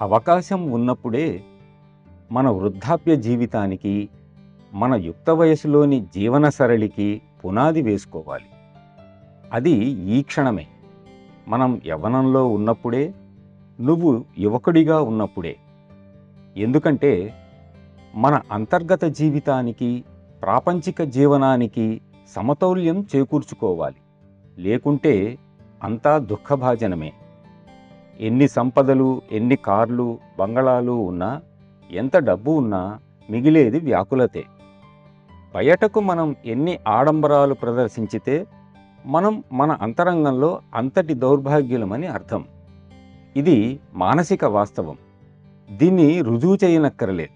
అవకాశం ఉన్నప్పుడే మన వృద్ధాప్య జీవితానికి, మన యుక్త వయసులోని జీవన సరళికి పునాది వేసుకోవాలి. అది ఈ క్షణమే. మనం యవ్వనంలో ఉన్నప్పుడే, నువ్వు యువకుడిగా ఉన్నప్పుడే. ఎందుకంటే మన అంతర్గత జీవితానికి, ప్రాపంచిక జీవనానికి సమతౌల్యం చేకూర్చుకోవాలి. లేకుంటే అంతా దుఃఖభాజనమే. ఎన్ని సంపదలు, ఎన్ని కార్లు, బంగళాలు ఉన్నా, ఎంత డబ్బు ఉన్నా మిగిలేది వ్యాకులతే. బయటకు మనం ఎన్ని ఆడంబరాలు ప్రదర్శించితే మనం మన అంతరంగంలో అంతటి దౌర్భాగ్యులమని అర్థం. ఇది మానసిక వాస్తవం. దీన్ని రుజువు చేయనక్కరలేదు.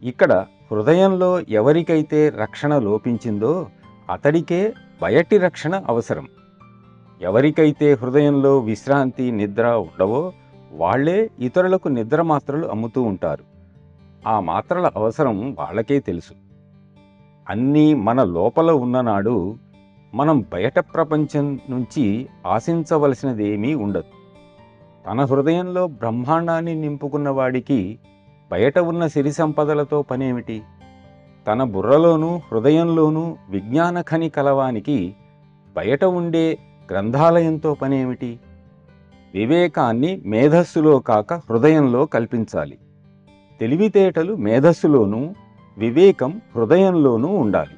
ఇక్కడ హృదయంలో ఎవరికైతే రక్షణ లోపించిందో అతడికే బయటి రక్షణ అవసరం. ఎవరికైతే హృదయంలో విశ్రాంతి, నిద్ర ఉండవో వాళ్లే ఇతరులకు నిద్ర మాత్రలు అమ్ముతూ ఉంటారు. ఆ మాత్రల అవసరం వాళ్ళకే తెలుసు. అన్నీ మన లోపల ఉన్ననాడు మనం బయట ప్రపంచం నుంచి ఆశించవలసినదేమీ ఉండదు. తన హృదయంలో బ్రహ్మాండాన్ని నింపుకున్న వాడికి బయట ఉన్న సిరి సంపదలతో పనేమిటి? తన బుర్రలోనూ హృదయంలోనూ విజ్ఞాన ఖని కలవానికి బయట ఉండే గ్రంథాలయంతో పనేమిటి? వివేకాన్ని మేధస్సులో కాక హృదయంలో కల్పించాలి. తెలివితేటలు మేధస్సులోనూ, వివేకం హృదయంలోనూ ఉండాలి.